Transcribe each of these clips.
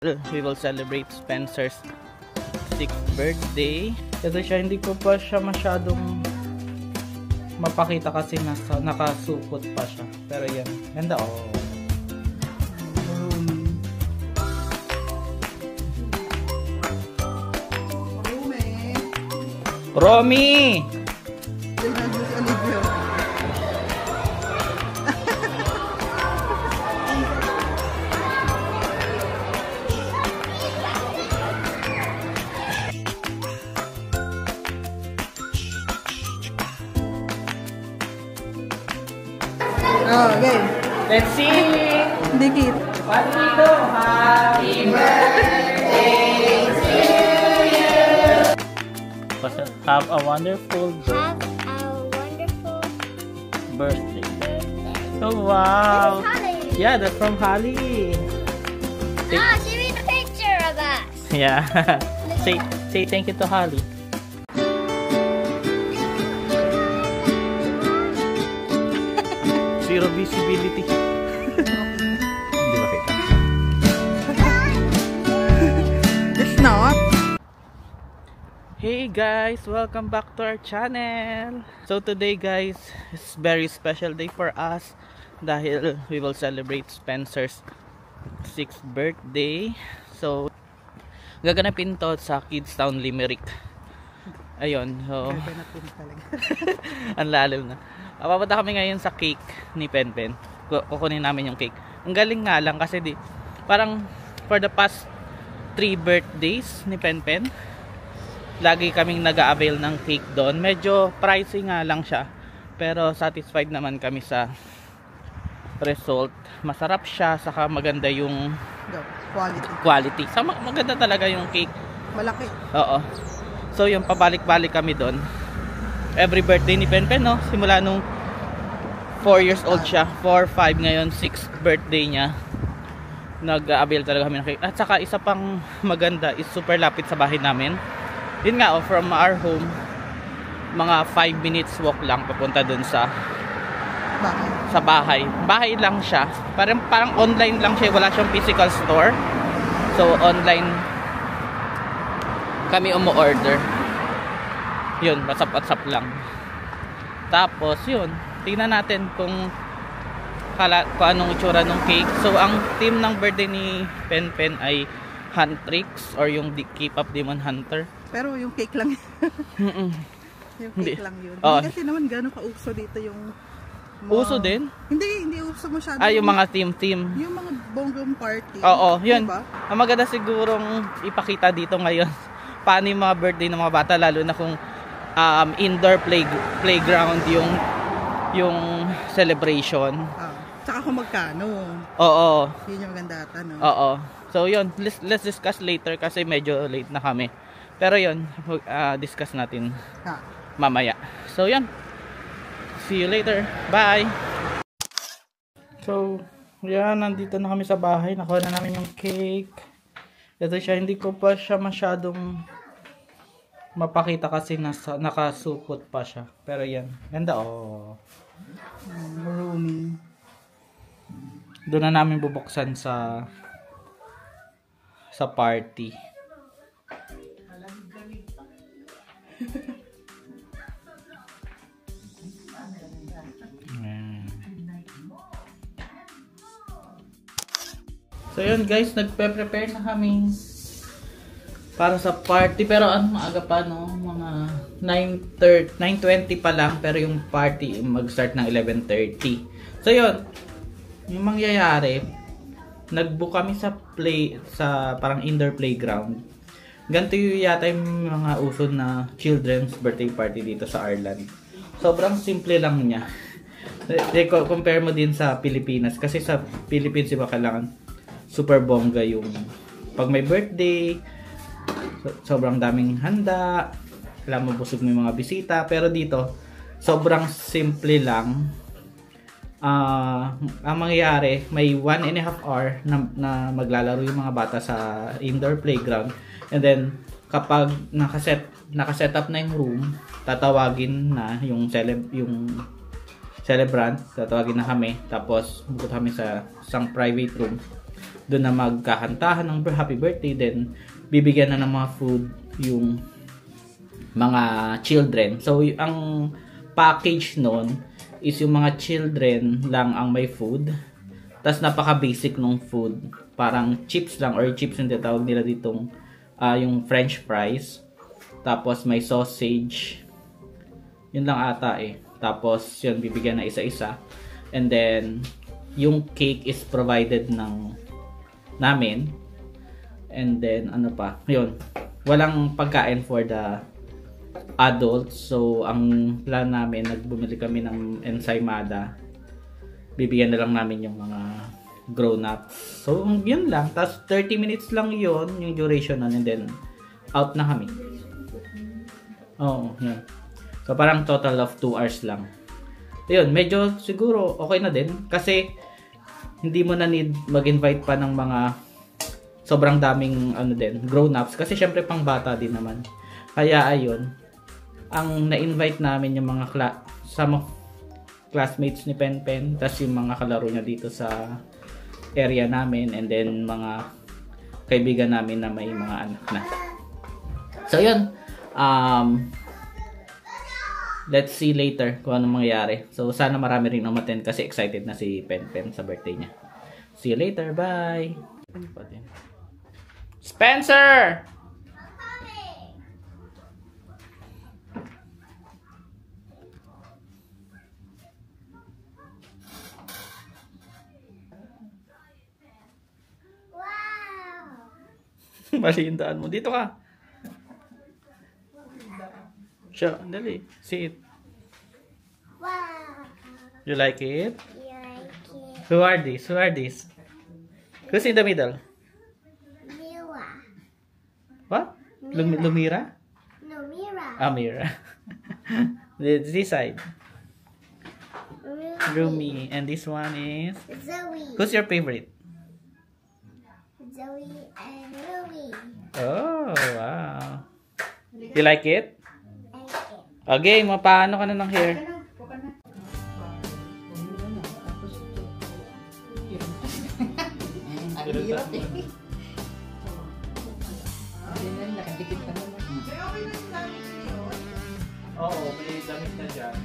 We will celebrate Spencer's 6th birthday. Kasi siya, hindi ko pa siya masyadong mapakita kasi nakasupot pa siya. Pero yan, ganda oh. Romy! Okay. Let's sing! Dikit. Happy birthday to you! Have a wonderful birthday. Oh wow! Yeah, that's from Holly. Oh, she made a picture of us. Yeah. say thank you to Holly. Zero visibility. Hindi ba kita? It's not. Hey guys, welcome back to our channel. So today guys, it's very special day for us dahil we will celebrate Spencer's 6th birthday. So gaganapin to sa Kids Town Limerick. Ayun, so ang lalim na. Papunta kami ngayon sa cake ni Penpen. Kukunin namin yung cake. Ang galing nga lang kasi parang for the past 3 birthdays ni Penpen, lagi kaming nag-a-avail ng cake doon. Medyo pricey nga lang siya, pero satisfied naman kami sa result. Masarap siya, saka maganda yung quality. Maganda talaga yung cake. Malaki. Oo. So yung pabalik-balik kami doon. Every birthday ni Penpen, no? Simula nung 4 years old siya, 4, 5 ngayon, 6th birthday niya. Nag-a-avail talaga kami ng cake. At saka isa pang maganda is super lapit sa bahay namin. Yun nga, from our home, mga 5 minutes walk lang papunta dun sa bahay. Bahay lang siya. Parang online lang siya, wala siyang physical store. So online kami umu-order. Yun, WhatsApp lang. Tapos yun, tingnan natin kung anong itsura ng cake. So ang theme ng birthday ni Penpen ay Huntrix or yung Keep Up Demon Hunter. Pero yung cake lang. Yung cake lang yun. Hindi kasi naman gano'ng kauso dito yung uso din? Hindi uso masyado. Yung mga theme. Yung mga bonggong party. Oo, yun. Diba? Ang maganda sigurong ipakita dito ngayon paano yung mga birthday ng mga bata, lalo na kung indoor playground yung celebration. Tsaka kung magkano. Oo. Yun yung maganda ata, no? Oo. So yun, let's discuss later kasi medyo late na kami. Pero yun, discuss natin mamaya. So yun, see you later. Bye! So, yan, nandito na kami sa bahay. Nakuha na namin yung cake. Ito siya, hindi ko pa siya masyadong mapakita kasi nakasupot pa siya. Pero yan, ganda oh. Roomy. Doon na namin bubuksan sa party. So yun guys, nagpe-prepare na kami para sa party, pero maaga pa, no? Mga 9:20 pa lang, pero yung party mag-start ng 11:30. So yun, yung mangyayari, nag-book kami sa parang indoor playground. Ganito yung yata yung mga uso na children's birthday party dito sa Ireland. Sobrang simple lang niya. Compare mo din sa Pilipinas, kasi sa Philippines iba kailangan super bongga yung pag may birthday, sobrang daming handa, kailangan mabusog mo yung mga bisita. Pero dito sobrang simple lang. Ang mangyayari, may 1.5 hour na maglalaro yung mga bata sa indoor playground, and then kapag nakaset up na yung room, tatawagin na yung celebrant. Tatawagin na kami. Tapos, bukod kami sa isang private room. Doon na magkakantahan ng happy birthday. Then, bibigyan na ng mga food yung mga children. So, ang package nun is yung mga children lang ang may food. Tapos, napaka-basic ng food. Parang chips lang, or chips yung tinatawag nila ditong yung french fries. Tapos, may sausage. Yun lang ata eh. Tapos, yun, bibigyan na isa-isa. And then, yung cake is provided namin. And then, ano pa? Yun. Walang pagkain for the adults. So, ang plan namin, nagbumili kami ng ensaymada. Bibigyan na lang namin yung mga grown-ups. So, yun lang. Tapos, 30 minutes lang yun, yung duration nun. And then, out na kami. Oo, yun. So, parang total of 2 hours lang. Ayun, medyo siguro okay na din. Kasi, hindi mo na need mag-invite pa ng mga sobrang daming grown-ups. Kasi, syempre, pang bata din naman. Kaya, ayun. Ang na-invite namin yung mga some of classmates ni Penpen. Tapos, yung mga kalaro niya dito sa area namin. And then, mga kaibigan namin na may mga anak na. So, yun. Let's see later kung anong mangyayari. So, sana marami rin umattend kasi excited na si Penpen sa birthday niya. See you later. Bye! Spencer! Wow! Mali yung daan mo. Dito ka. Siya, dali. See it. Wow! You like it? You like it? Who are these? Who are these? Who's in the middle? Mira. What? Mira. Lumira? No, Mira. Mira. This side. Rumi. And this one is? Zoe. Who's your favorite? Zoe and Rumi. Oh, wow. You like it? Like it. Okay, paano ka na ng hair? Oo, may damit na dyan.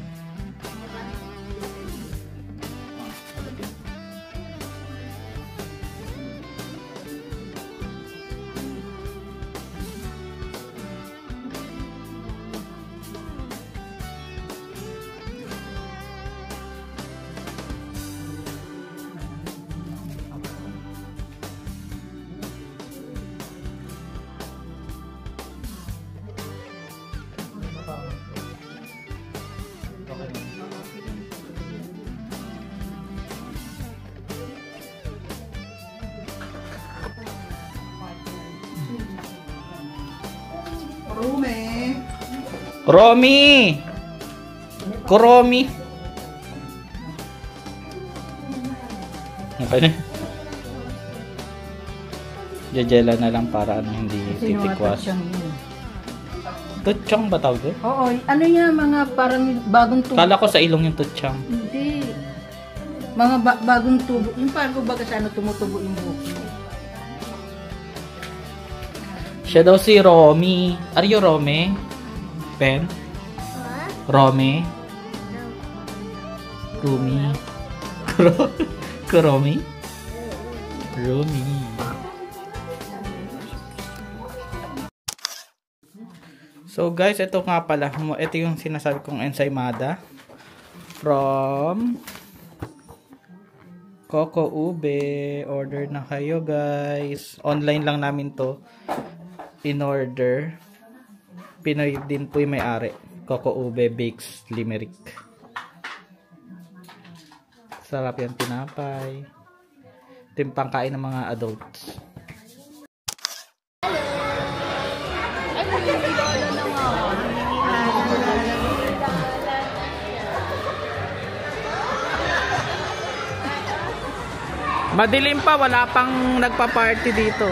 Romy! Kuromi! Okay na. Jajela na lang para hindi titikwas. Tutsyang ba tawag doon? Oo, ano yan, mga parang bagong tubo. Kala ko sa ilong yung tutsyang. Hindi. Mga bagong tubo. Yung parang baga sa ano, tumutubo yung buhok. Siya daw si Romy. Are you Romy? Pen? What? Romy? No. Rumi? Kuromi? Rumi. So guys, ito nga pala. Ito yung sinasabi kong ensaymada. From Coco Ube. Order na kayo guys. Online lang namin to in order. Pinoy din po yung may-ari. Coco Ube Bakes Limerick. Sarap yan, tinapay. Ito yung pangkain ng mga adults. Madilim pa, wala pang nagpa-party dito.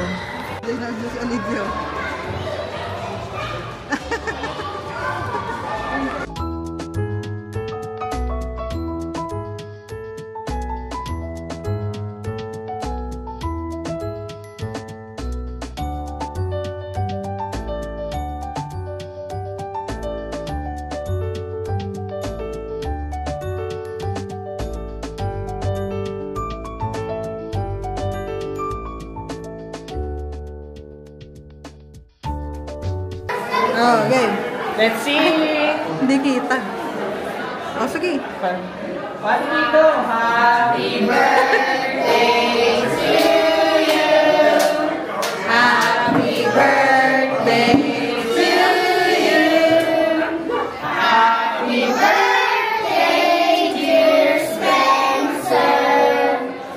Oh, game. Let's see! Hindi kita. Oh, sige. One, two, happy birthday to you. Happy birthday to you. Happy birthday, dear Spencer.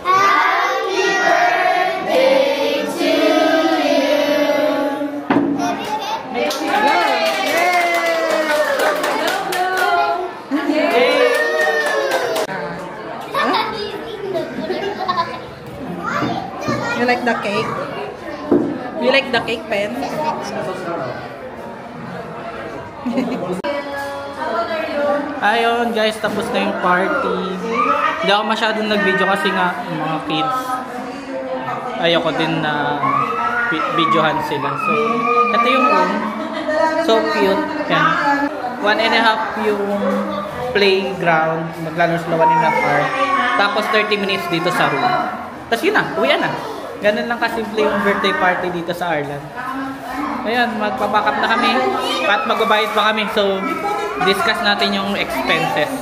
Happy birthday to You like the cake? You like the cake, Pen? Ayun guys, tapos na yung party. Hindi ako masyadong nag-video kasi nga mga kids. Ayoko din na videohan sila. So, ito yung room. So cute. Yan. 1.5 yung playground. Maglalaro sila 1.5 hour. Tapos 30 minutes dito sa room. Tapos yun na, uwian na. Ganun lang kasimple yung birthday party dito sa Ireland. Ayan, magpapack up na kami. At magbabayad pa kami. So, discuss natin yung expenses.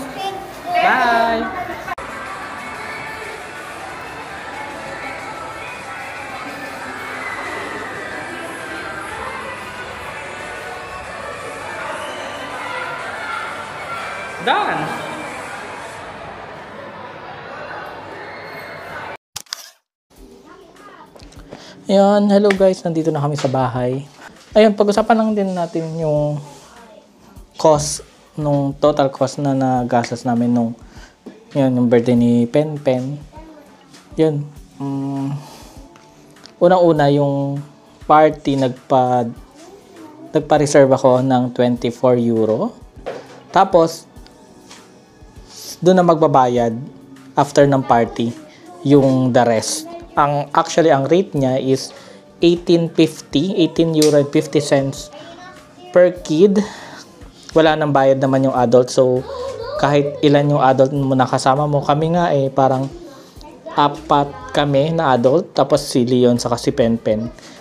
Bye! Done! Ayan, hello guys, nandito na kami sa bahay. Ayun, pag-usapan lang din natin yung cost, nung total cost na nagastos namin nung yun, yung birthday ni Pen. Yun, unang-una yung party, nagpa-reserve ako ng 24 euro. Tapos, doon na magbabayad after ng party yung the rest. Actually, ang rate niya is 18 euro and 50 cents per kid. Wala nang bayad naman yung adult. So, kahit ilan yung adult mo nakasama mo. Kami nga parang 4 kami na adult. Tapos si Leon saka si Pen.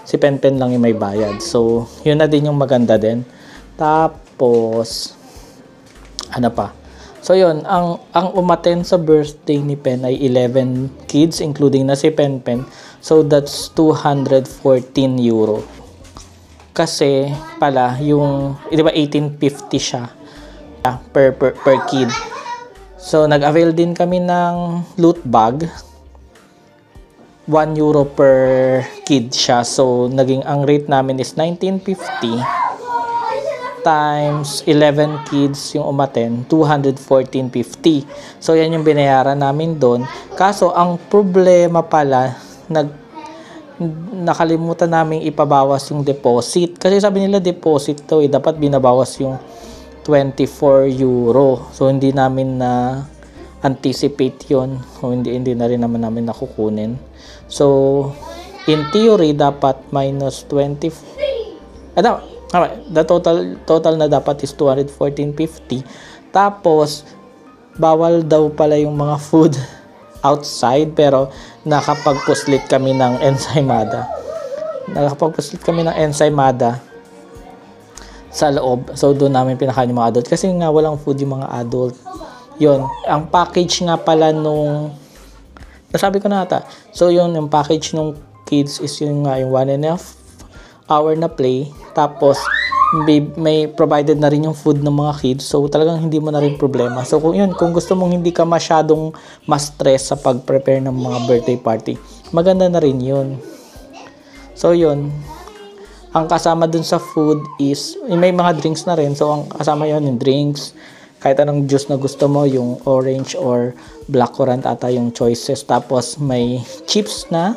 Si Pen lang yung may bayad. So, yun na din yung maganda din. Tapos, ano pa? So yun, ang umattend sa birthday ni Pen ay 11 kids including na si Pen. So that's 214 euro. Kasi pala yung, di ba 1850 siya per kid. So nag-avail din kami ng loot bag. 1 euro per kid siya. So naging ang rate namin is 1950. Times 11 kids yung umaten, 214.50. So, yan yung binayaran namin doon. Kaso, ang problema pala, nakalimutan namin ipabawas yung deposit. Kasi sabi nila deposit to, dapat binabawas yung 24 euro. So, hindi namin na anticipate yon. O hindi na rin namin nakukunin. So, in theory, dapat minus 20. The total na dapat is 214.50. Tapos, bawal daw pala yung mga food outside, pero nakapagpuslit kami ng ensaymada. Sa loob. So, doon namin pinakain yung mga adult. Kasi nga, walang food yung mga adult. Yun. Ang package nga pala nung, nasabi ko na ata. So, yun, yung package nung kids is yung 1.5 hour na play. Tapos, may provided na rin yung food ng mga kids. So, talagang hindi mo na rin problema. So, kung gusto mong hindi ka masyadong ma-stress sa pag-prepare ng mga birthday party, maganda na rin yun. So, yun. Ang kasama dun sa food is, may mga drinks na rin. So, ang kasama yun, yung drinks. Kahit anong juice na gusto mo, yung orange or blackcurrant ata yung choices. Tapos, may chips na,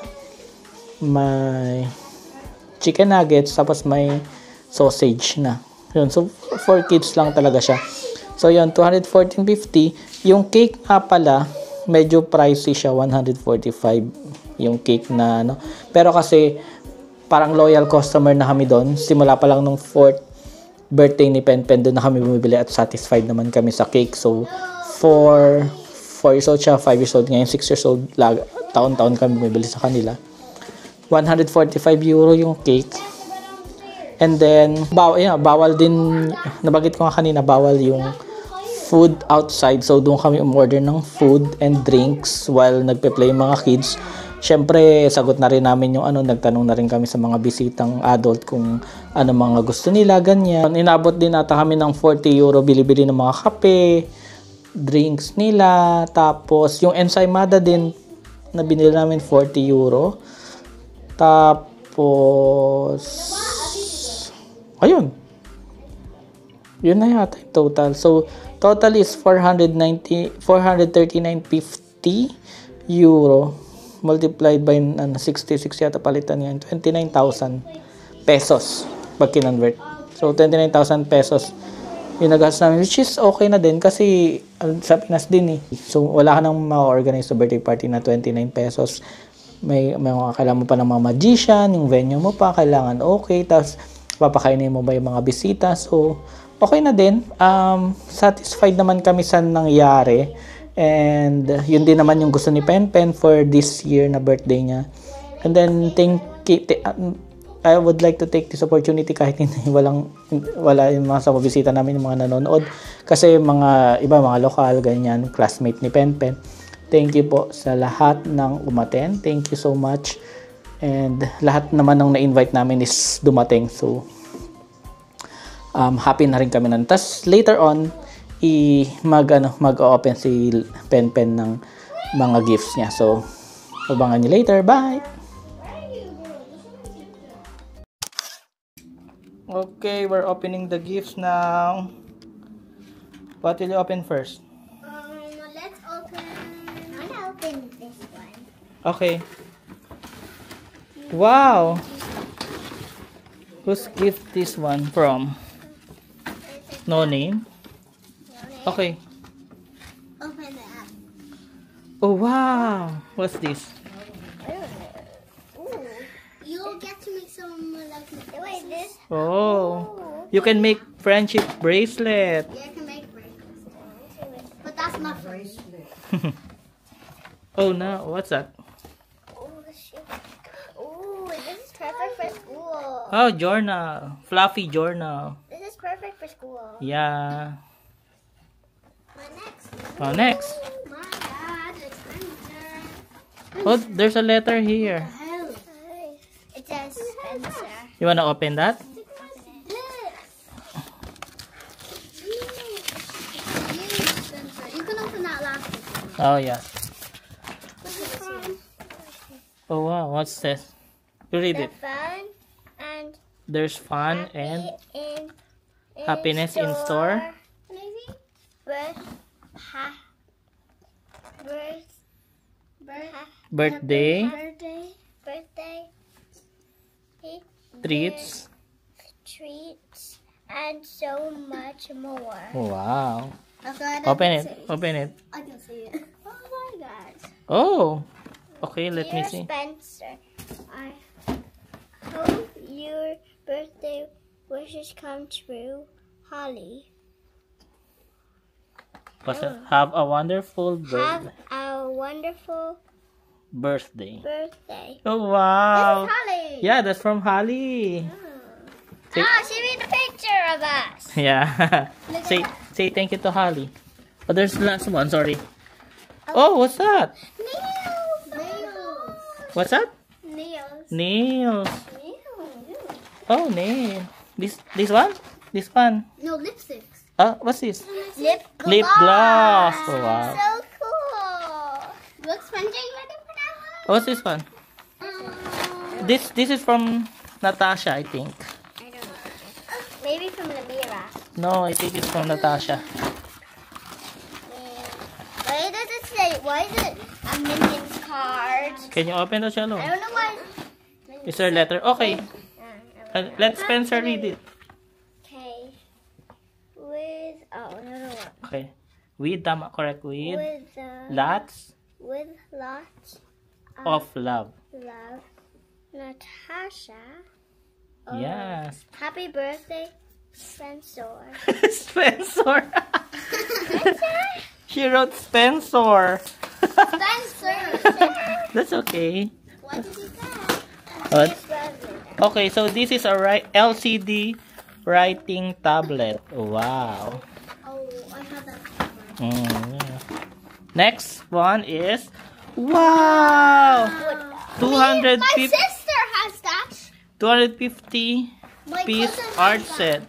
may chicken nuggets, tapos may sausage na. Yun. So, for kids lang talaga siya. So, yun, 214.50. Yung cake nga pala, medyo pricey siya, 145 yung cake na, ano. Pero kasi, parang loyal customer na kami doon. Simula pa lang nung 4th birthday ni Pen, doon na kami bumibili at satisfied naman kami sa cake. So, 4 years old siya, 5 years old. Ngayon, 6 years old, taon-taon kami bumibili sa kanila. 145 euro yung cake. And then, bawal din, nabanggit ko nga kanina, bawal yung food outside. So, doon kami umorder ng food and drinks while nagpe-play yung mga kids. Syempre, sagot na rin namin yung nagtanong na rin kami sa mga bisitang adult kung ano mga gusto nila, ganyan. Inabot din ata kami ng 40 euro bili-bili ng mga kape, drinks nila. Tapos, yung ensaymada din na binili namin 40 euro. Tapos, ayun. Yun na yata yung total. So, total is 439.50 euro multiplied by 66 yata palitan yan. 29,000 pesos pag kinonvert. So, 29,000 pesos yung nagastos namin, which is okay na din kasi sa Pinas din eh. So, wala ka nang ma-organize sa birthday party na 29 pesos. May kailangan mo pa ng mga magician, yung venue mo pa, kailangan okay. Tapos, papakainin mo ba yung mga bisita. So, okay na din. Satisfied naman kami sa nangyari. And, yun din naman yung gusto ni Pen for this year na birthday niya. And then, I would like to take this opportunity kahit wala yung mga sa bisita namin, yung mga nanonood. Kasi mga lokal, ganyan, classmate ni Pen. Thank you po sa lahat ng umaten. Thank you so much. And lahat naman ng na-invite namin is dumating. So, happy na rin kami nun. Tapos, later on, mag-open si Pen ng mga gifts niya. So, abangan niyo later. Bye! Okay, we're opening the gifts now. What will you open first? Let's open. I'm gonna open this one. Okay. Wow! Whose gift this one from? No name? Okay. Open it up. Oh wow! What's this? I don't know. Ooh. You'll get to make some like wait this. Oh, you can make friendship bracelet. Yeah, I can make bracelets. But that's not bracelet. Oh no, what's that? Oh shit. Ooh, this is perfect for school. Oh, journal. Fluffy journal. This is perfect for school. Yeah. My next. Oh, next. Oh my god, it's Spencer. Oh, there's a letter here. It says Spencer. You wanna open that? You can open that last one. Oh yeah. What's it from? Oh wow, what's this? You read it. Fun and There's fun and in happiness in store. Maybe Birthday birthday treats. treats and so much more. Wow. Okay, Open it. Open it. I can see it. Oh my god. Oh. Okay, let me Dear see. Spencer, I hope your birthday wishes come true. Holly. Have a wonderful Have a wonderful birthday. birthday. Oh wow. This is Holly. Yeah, that's from Holly. Say- She made a picture of us. Yeah. say thank you to Holly. Oh, there's the last one. Sorry. Oh, what's that? Nails. Nails. What's that? Nails. Nails. Nails. Oh, nail. This one? This one. No, lipsticks. What's this? Lip gloss. Lip gloss. Oh, wow. So cool. Look, Spencer, you ready for that one? What's this one? This is from Natasha, I think. I don't know. Maybe from Namira. No, I think it's from Natasha. Why does it say? Why is it a Minions card? Can you open the cello? I don't know why. Is there a letter? Okay. Let Spencer read it. Okay. With another one. Okay. With, tama, correct. With Lots of love. love, Natasha. Yes. Happy birthday, Spencer. Spencer. Spencer? She wrote Spencer. Spencer. That's okay. What did you say? What? His brother. Okay, so this is a LCD writing tablet. Wow. Oh, I have that. Yeah. Next one is, wow, My sister has that. 250 My piece cousin has art that. set.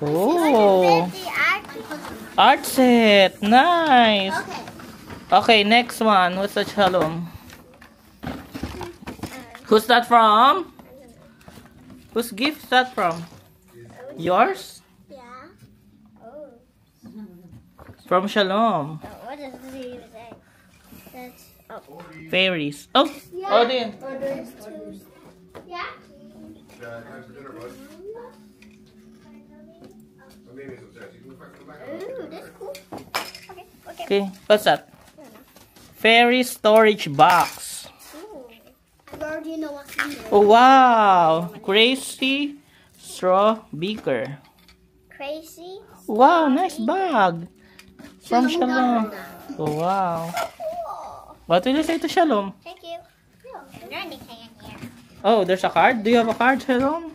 Oh, 250 art. art set. Nice. Okay. Okay, next one. What's that, Shalom? Who's that from? Whose gift is that from? Yours? Yeah. Oh. From Shalom. What does it even say? That's. Oh. Fairies. Oh, Yeah. Odin. Oh, there's two. Yeah. Time for dinner, bud. Amy's upstairs. You can come back. Ooh, that's cool. Okay. Okay. Okay, what's that? Fairy storage box. Ooh. I already know what's in there. Oh, wow. Crazy straw beaker. Crazy. Wow, nice bag. From Shalom Shalom. got her Oh, wow. Cool. What will you say to Shalom? Thank you. No, is there anything in here? Oh, there's a card. Do you have a card, Shalom?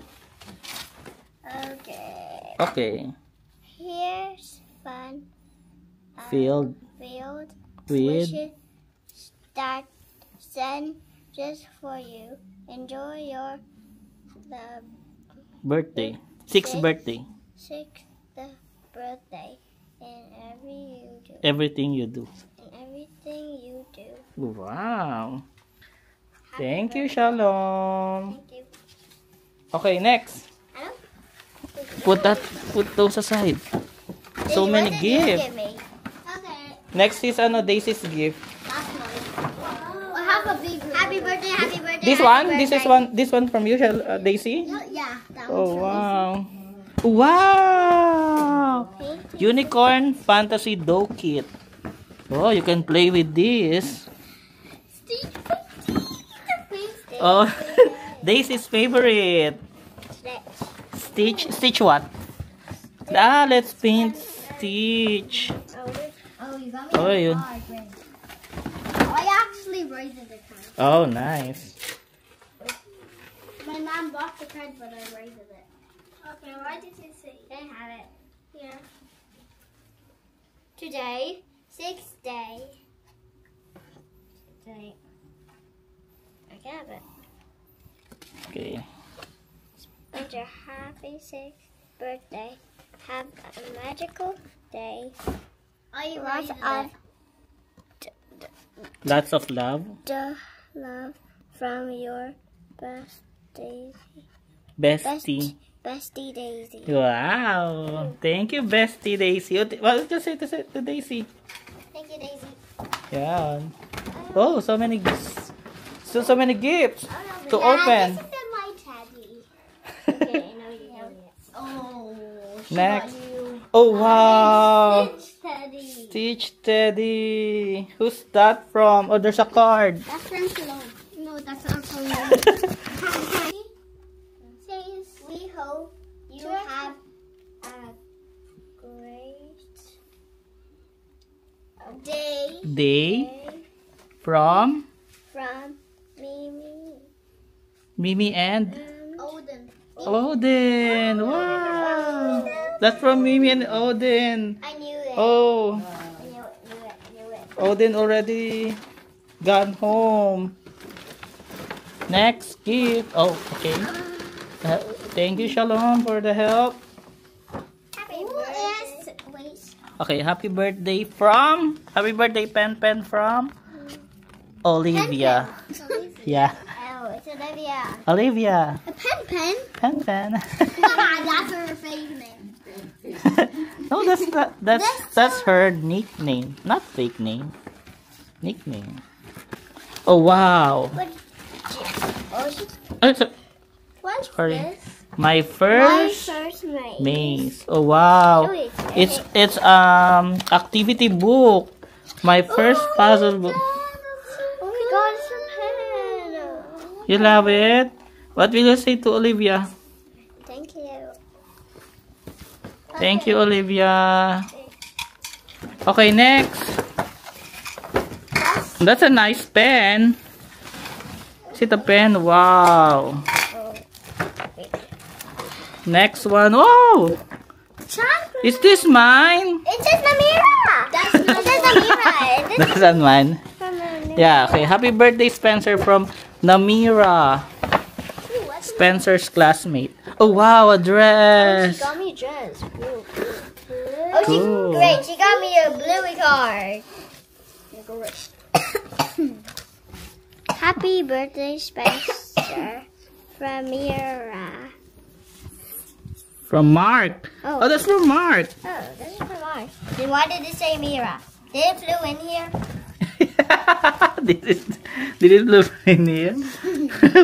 Okay. Okay. Here's fun. Filled Field. with Wishes that send just for you. Enjoy your the birthday. Sixth birthday. sixth birthday and Everything you do. everything you do. Wow. Happy Thank you, birthday. Shalom. Thank you. Okay, next. Hello? Put those aside. So Daddy, many what did you gifts. give me? Okay. Next is Daisy's gift. Last one. I have a big happy birthday, happy birthday. This happy one, birthday. this one from you, Daisy. Yeah, that Oh one's wow. Wow. from me. Unicorn Fantasy Dough Kit. Oh, you can play with this. Oh, Daisy's favorite. Stitch what? Ah, let's paint Stitch. Oh, you got me Oh, a yun. card, Ray. I actually raised the card. Oh, nice. My mom bought the card, but I raised it. Okay, why did you say? They have it. Here. Today, 6th day. Today. I got it. Okay. It's your happy 6th birthday. Have a magical day. I Lots of Lots of love. love from your bestie. Bestie. Bestie Daisy. Wow. Thank you, Bestie Daisy. What did you say to Daisy? Thank you, Daisy. Yeah. Oh, so many gifts. So many gifts to Yeah, open. This is my teddy. Okay, now you have it. Oh, she Next. got you. Oh, wow. Stitch teddy. Stitch Teddy. Who's that from? Oh, there's a card. That's from Shalom. No, that's not from me. Says, we hope you have a great day. Day from Mimi Mimi and and Odin. Odin. Wow. That's from Mimi and Odin. I knew it. Oh, I knew it. Odin already gone home. Next gift. Oh, okay. Thank you, Shalom, for the help. Happy birthday. Wait. Okay, happy birthday pen from Olivia. Yeah, Oh, it's Olivia. Olivia. A pen. Pen. That's her fake name. No, that's her nickname, not fake name. Nickname. Oh wow. Oh, she, Oh, so- what's sorry. this? My My first first maze. maze. Oh wow. Show it. It's activity book. My first puzzle book. Oh my god, it's a pen. You love it? What will you say to Olivia? Thank you. Thank you, Olivia. Okay, next. That's a nice pen. Is it a pen? Wow. Next one. Oh! Chocolate. Is this mine? It says Namira. That's not Namira. That's not mine. Yeah, okay. Happy birthday, Spencer, from Namira. Spencer's classmate. Oh, wow, a dress. She got me a dress. Oh, Cool. great. She got me a bluey card. Happy birthday, Spencer, from Mira. From Mark. Oh. Oh, that's from Mark. Oh, this is from Mars. Then why did it say Mira? Did it flew in here? Did it look in here?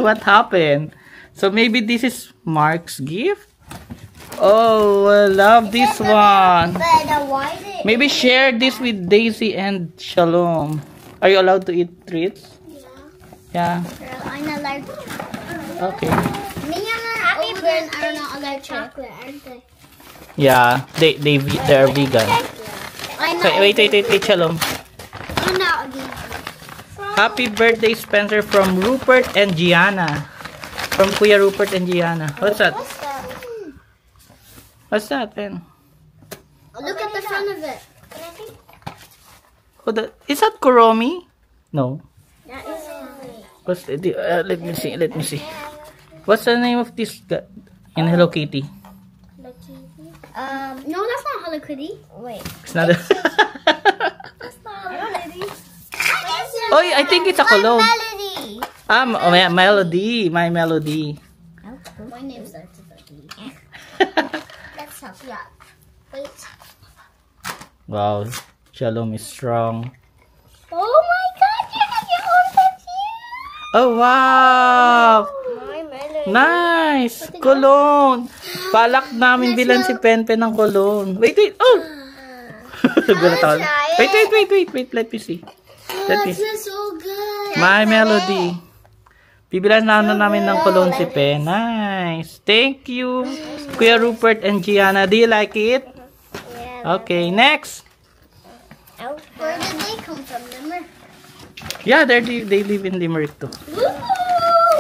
What happened? So maybe this is Mark's gift? Oh, I love this one. But why is it? Maybe share this with Daisy and Shalom. Are you allowed to eat treats? Yeah. Girl, I'm allergic. Okay. Me and Happy birthday are not allergic. Chocolate, aren't they? Yeah, they're vegan. I'm not. Okay, wait, Shalom. I'm not vegan. Happy birthday, Spencer, from Rupert and Gianna. From Kuya Rupert and Gianna. What's that? What's that? What's that, then? Look at the front of it. Oh, is that Kuromi? No. That is What's let me see. Let me see. What's the name of this in Hello Kitty? no, that's not Hello Kitty. Wait. It's not. That's not Hello Kitty. Oh, I think it's a cologne. Melody. Melody. My Melody. My name starts with a D. Let's help you out. Wait. Wow, Shalom is strong. Oh my God! You have your own perfume. Oh wow! My Melody. Nice! Cologne! Balak namin bilan si Penpen ng cologne. Wait! Oh! Gulat ako. Wait! Let me see. Let me see. This is so good. My Melody. Bibilan na namin ng cologne si Pen. Nice! Thank you, Kuya Rupert and Gianna. Do you like it? Yeah. Okay, next! Where did they come from? Limerick. Yeah, they live in Limerick too. Woo!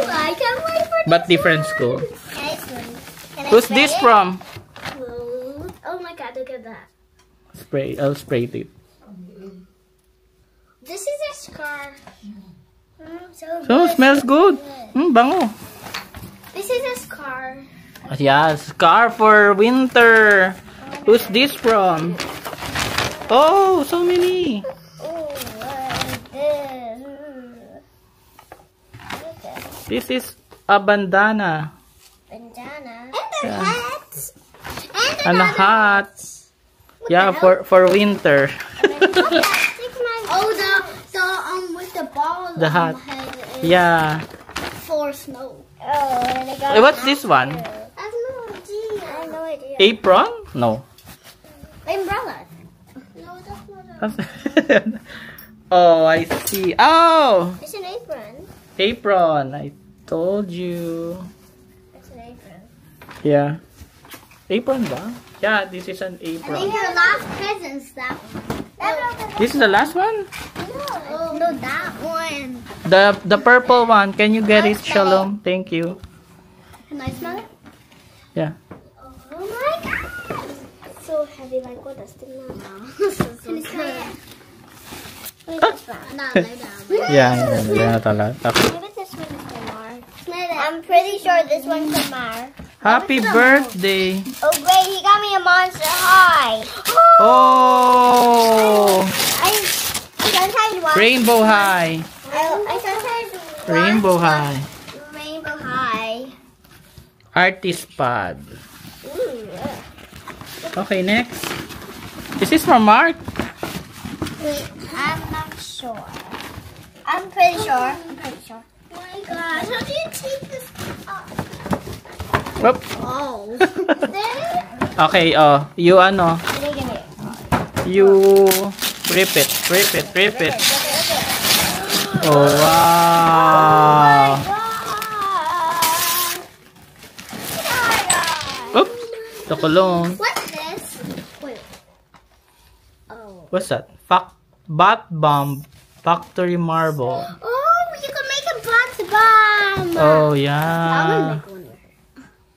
I can't wait for But different school. Excellent. Can I Who's spray this it? from? Oh my God! Look at that. I'll spray it. This is a scarf. So So, smells good. Bango. this is a scarf. Yeah, scarf for winter. Who's this from? Oh, so many. Oh, This is a bandana. bandana. And the Yeah. hats. And a hat. Yeah, for winter. Oh, the with the ball. The hat. Head is Yeah. for snow. Oh, and I got. What's this one? I have no idea. I have no idea. Apron? No. Umbrella. No, that's not. Oh, I see. Oh, It's an apron. apron. I told you. It's an apron. Yeah. Apron ba? Yeah, this is an I think apron. your last present's that one. This is the last one? No, that one. The purple one. Can you get it, Shalom? Thank you. Can I smell it? Yeah. Oh my God! It's so heavy, like what does it smell? Can you smell it? Wait, this one. No, lay down. Yeah, talaga. Okay. Maybe this one is from Mar. I'm pretty sure this one's from Mar. Happy birthday. Oh great, he got me a Monster High. Oh, I sometimes watch. Rainbow High. I sometimes watch Rainbow High. Rainbow High. Artist pad. Ooh, yeah. Okay, next. Is this from Mark? Wait, I'm not sure. I'm pretty sure. Oh my gosh, how do you take this off? Whoop. Oh. Okay, you ano, you rip it. Oh, wow. Oops, the cologne. What's this? Wait. Oh. What's that? Bat bomb factory marble. Oh, you can make a box bomb. Oh, I'm gonna yeah. make one.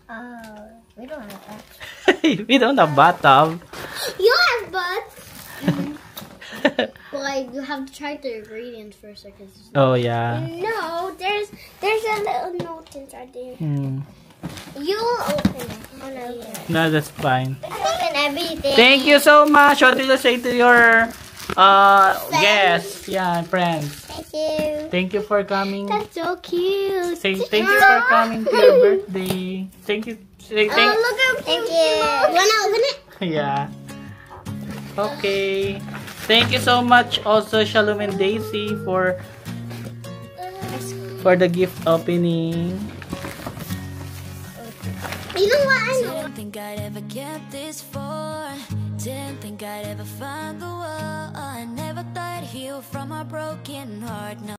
Oh. We don't have that. We don't have bathtub. You have butts. Well, you have to try the ingredients first, because Oh yeah. no, there's a little note inside there. Hmm. You'll open it. Oh no, No, that's fine. open everything. Thank you so much. What will you say to your guests? Yeah, friends. Thank you. Thank you for coming. That's so cute. Say thank you for coming to your birthday. Thank you. Say Oh, thank. look at Thank you. Wanna open it? Yeah. Okay. Thank you so much also Shalom and Daisy for the gift opening. You know what? I know. Didn't think I'd ever get this far. Didn't think I'd ever find the one. I never thought I'd heal from a broken heart. No.